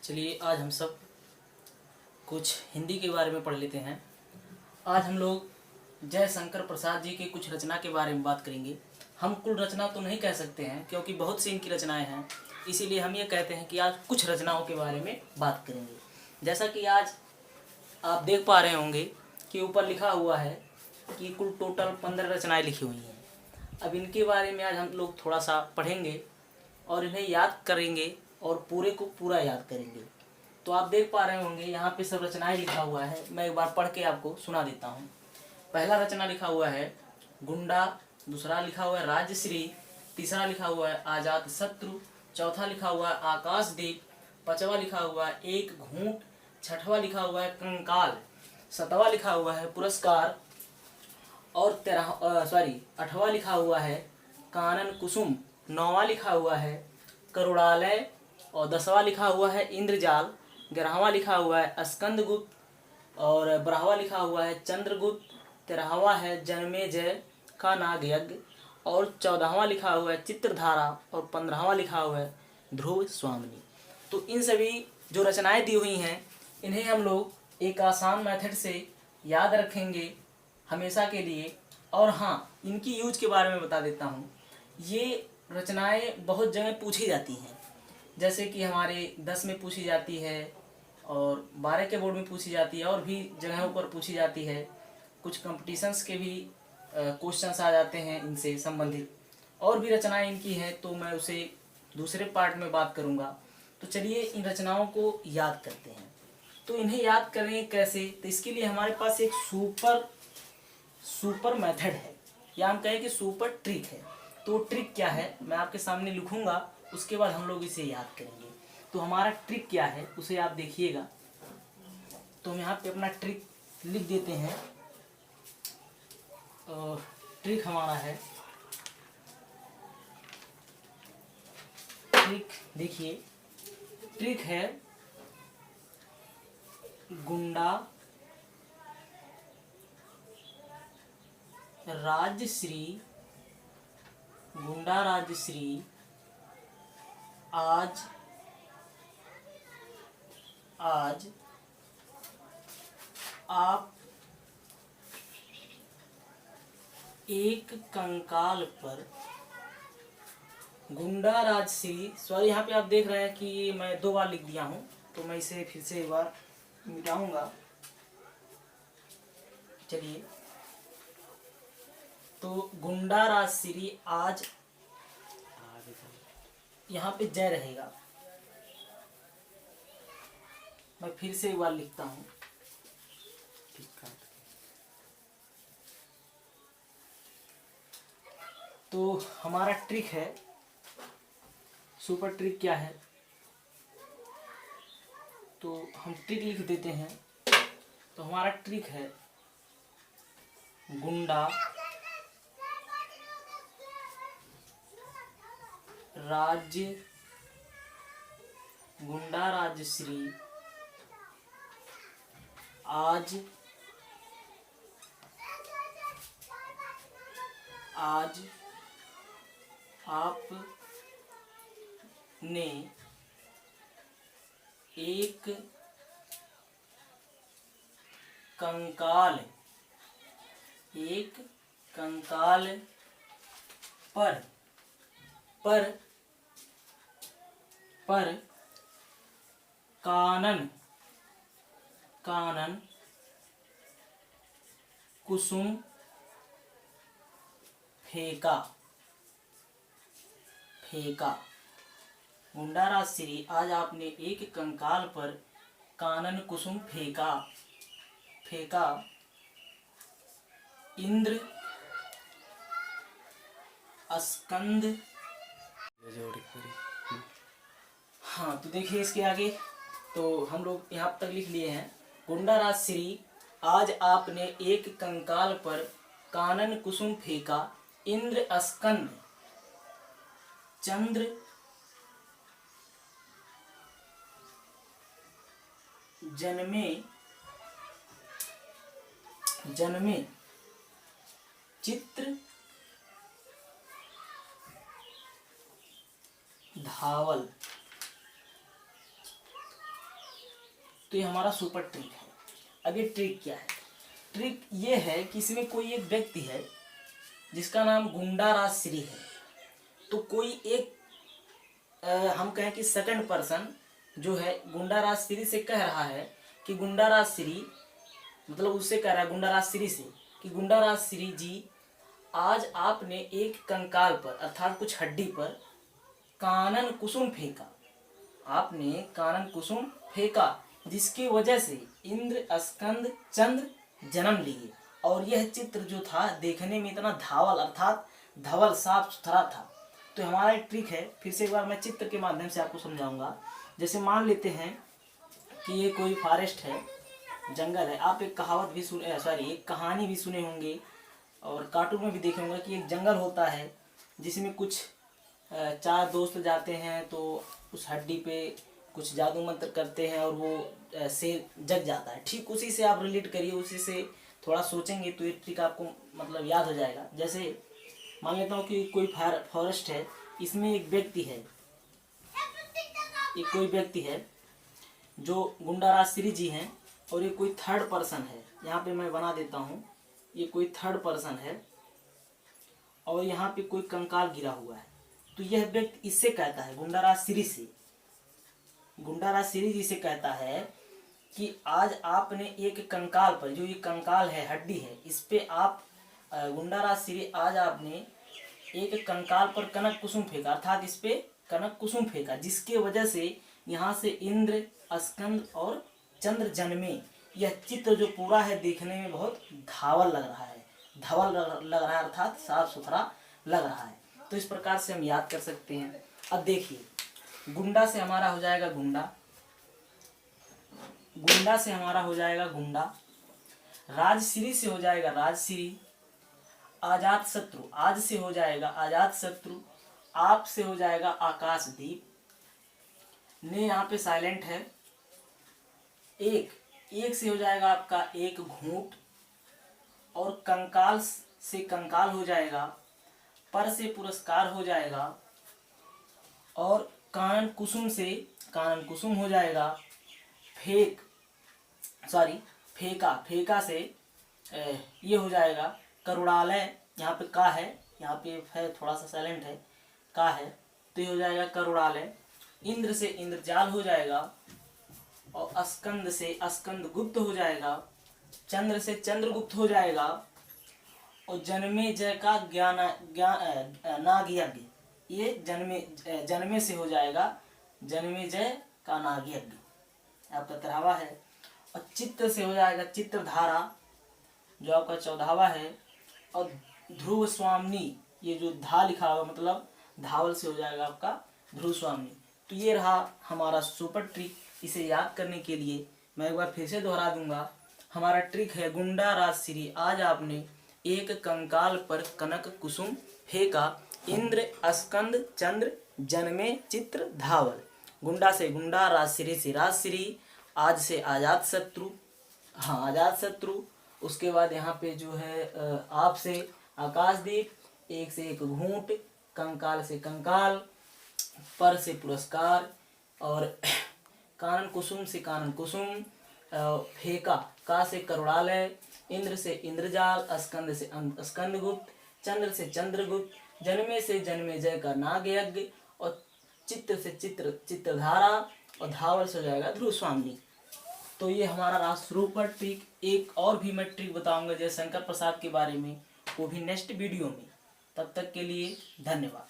चलिए आज हम सब कुछ हिंदी के बारे में पढ़ लेते हैं। आज हम लोग जयशंकर प्रसाद जी की कुछ रचना के बारे में बात करेंगे। हम कुल रचना तो नहीं कह सकते हैं क्योंकि बहुत सी इनकी रचनाएं हैं, इसीलिए हम ये कहते हैं कि आज कुछ रचनाओं के बारे में बात करेंगे। जैसा कि आज आप देख पा रहे होंगे कि ऊपर लिखा हुआ है कि कुल टोटल 15 रचनाएं लिखी हुई हैं। अब इनके बारे में आज हम लोग थोड़ा सा पढ़ेंगे और इन्हें याद करेंगे और पूरे को पूरा याद करेंगे। तो आप देख पा रहे होंगे यहाँ पे सब रचनाएं लिखा हुआ है। मैं एक बार पढ़ के आपको सुना देता हूँ। पहला रचना लिखा हुआ है गुंडा, दूसरा लिखा हुआ है राजश्री, तीसरा लिखा हुआ है आजाद शत्रु, चौथा लिखा हुआ है आकाशदीप, पांचवा लिखा हुआ है एक घूंट, छठवा लिखा हुआ है कंकाल, सातवां लिखा हुआ है पुरस्कार और आठवां लिखा हुआ है कानन कुसुम, नौवां लिखा हुआ है करुणालय और 10वां लिखा हुआ है इंद्रजाल, 11वां लिखा हुआ है स्कंदगुप्त और 12वां लिखा हुआ है चंद्रगुप्त, 13वां है जन्मेजय का नाग यज्ञ और 14वां लिखा हुआ है चित्रधारा और 15वां लिखा हुआ है ध्रुव स्वामिनी। तो इन सभी जो रचनाएं दी हुई हैं इन्हें हम लोग एक आसान मेथड से याद रखेंगे हमेशा के लिए। और हाँ, इनकी यूज के बारे में बता देता हूँ। ये रचनाएं बहुत जगह पूछी जाती हैं, जैसे कि हमारे 10 में पूछी जाती है और 12 के बोर्ड में पूछी जाती है और भी जगहों पर पूछी जाती है। कुछ कंपटीशंस के भी क्वेश्चंस आ जाते हैं इनसे संबंधित। और भी रचनाएं इनकी हैं तो मैं उसे दूसरे पार्ट में बात करूँगा। तो चलिए इन रचनाओं को याद करते हैं। तो इन्हें याद करें कैसे, तो इसके लिए हमारे पास एक सुपर मेथड है, या हम कहें कि सुपर ट्रिक है। तो ट्रिक क्या है मैं आपके सामने लिखूंगा, उसके बाद हम लोग इसे याद करेंगे। तो हमारा ट्रिक क्या है उसे आप देखिएगा। तो हम यहाँ पे अपना ट्रिक लिख देते हैं। ट्रिक हमारा है, ट्रिक देखिए, ट्रिक है गुंडा राजश्री, गुंडा राजश्री आज आप एक कंकाल पर, गुंडा राजश्री सॉरी यहाँ पे आप देख रहे हैं कि मैं 2 बार लिख दिया हूँ, तो मैं इसे फिर से एक बार मिटाऊंगा। चलिए, तो गुंडा राजश्री आज, यहाँ पे जय रहेगा। मैं फिर से एक बार लिखता हूँ। तो हमारा ट्रिक है, सुपर ट्रिक क्या है, तो हम ट्रिक लिख देते हैं। तो हमारा ट्रिक है गुंडा राजश्री आज आपने एक कंकाल पर कानन कुसुम फेंका। गुंडा राजश्री आज आपने एक कंकाल पर कानन कुसुम फेंका। इंद्र स्कंद, हाँ तो देखिए इसके आगे, तो हम लोग यहाँ तक लिख लिए हैं। गुंडा राजश्री आज आपने एक कंकाल पर कानन कुसुम फेंका, इंद्र स्कंद चंद्र जन्मे चित्र धावल। तो ये हमारा सुपर ट्रिक है। अब ये ट्रिक क्या है? ट्रिक ये है कि इसमें कोई एक व्यक्ति है जिसका नाम गुंडाराज श्री है। तो कोई एक हम कहें कि सेकंड पर्सन जो है गुंडाराज श्री से कह रहा है कि गुंडाराज श्री, मतलब उससे कह रहा है गुंडाराज श्री से कि गुंडाराज श्री जी, आज आपने एक कंकाल पर अर्थात कुछ हड्डी पर कानन कुसुम फेंका, आपने कानन कुसुम फेंका, जिसकी वजह से इंद्र स्कंद चंद्र जन्म लिए। और यह चित्र जो था देखने में इतना धावल अर्थात धवल साफ सुथरा था। तो हमारा एक ट्रिक है, फिर से एक बार मैं चित्र के माध्यम से आपको समझाऊंगा। जैसे मान लेते हैं कि ये कोई फॉरेस्ट है, जंगल है। आप एक कहावत भी सुने, सॉरी एक कहानी भी सुने होंगे और कार्टून में भी देखे होंगे कि एक जंगल होता है जिसमें कुछ 4 दोस्त जाते हैं, तो उस हड्डी पे कुछ जादू मंत्र करते हैं और वो शेर जग जाता है। ठीक उसी से आप रिलेट करिए, उसी से थोड़ा सोचेंगे तो ये ट्रिक आपको मतलब याद हो जाएगा। जैसे मान लेता हूँ कि कोई फॉरेस्ट है, इसमें एक व्यक्ति है, ये कोई व्यक्ति है जो गुंडाराज श्री जी हैं, और ये कोई थर्ड पर्सन है। यहाँ पे मैं बना देता हूँ, ये कोई थर्ड पर्सन है और यहाँ पे कोई कंकाल गिरा हुआ है। तो यह व्यक्ति इससे कहता है गुंडाराज श्री से, गुंडाराज श्री जी से कहता है कि आज आपने एक कंकाल पर, जो ये कंकाल है हड्डी है, इस पे आप गुंडाराज श्री आज आपने एक कंकाल पर कनक कुसुम फेंका, अर्थात इस पे कनक कुसुम फेंका, जिसके वजह से यहाँ से इंद्र स्कंद और चंद्र जन्मे। यह चित्र जो पूरा है देखने में बहुत धावल लग रहा है, धवल लग रहा है अर्थात साफ सुथरा लग रहा है। तो इस प्रकार से हम याद कर सकते हैं। अब देखिए, गुंडा से हमारा हो जाएगा गुंडा, गुंडा से हमारा हो जाएगा गुंडा, राजश्री से हो जाएगा राजश्री, आजाद शत्रु आज से हो जाएगा आजाद शत्रु, आप से हो जाएगा आकाशदीप, ने यहाँ पे साइलेंट है, एक से हो जाएगा आपका एक घूंट, और कंकाल से कंकाल हो जाएगा, पर से पुरस्कार हो जाएगा, और कानन कुसुम से कानन कुसुम हो जाएगा, फेंका से ये हो जाएगा करुणालय, यहाँ पे का है, यहाँ पे है थोड़ा सा साइलेंट है, का है, तो ये हो जाएगा करुणालय, इंद्र से इंद्रजाल हो जाएगा, और स्कंद से स्कंद गुप्त हो जाएगा, चंद्र से चंद्रगुप्त हो जाएगा, और जन्मे जय का नाग यज्ञ, ये जन्मे से हो जाएगा जन्मे जय का नाग यज्ञ, आपका 13वां है। और चित्र से हो जाएगा चित्रधारा, जो आपका 14वां है, और ध्रुव स्वामिनी, ये जो धा लिखा हुआ मतलब धावल से हो जाएगा आपका ध्रुव स्वामिनी। तो ये रहा हमारा सुपर ट्रिक। इसे याद करने के लिए मैं एक बार फिर से दोहरा दूंगा। हमारा ट्रिक है गुंडाराज श्री आज आपने एक कंकाल पर कनक कुसुम फेंका, इंद्र स्कंद चंद्र जन्मे चित्र धावल। गुंडा से गुंडा, राजश्री से राजश्री, आज से आजाद शत्रु, हाँ आजाद शत्रु। उसके बाद यहाँ पे जो है आप से आकाशदीप, एक से एक घूंट, कंकाल से कंकाल, पर से पुरस्कार, और कानन कुसुम से कानन कुसुम, फेंका का से करुणालय, इंद्र से इंद्रजाल, स्कंद से स्कंदगुप्त, चंद्र से चंद्रगुप्त, जन्मे से जन्मे जय का नाग यज्ञ, और चित्र से चित्रधारा, और धावल से हो जाएगा ध्रुव स्वामिनी। तो ये हमारा रहा सुपर ट्रिक। एक और भी मैं ट्रिक बताऊंगा जय शंकर प्रसाद के बारे में, वो भी नेक्स्ट वीडियो में। तब तक के लिए धन्यवाद।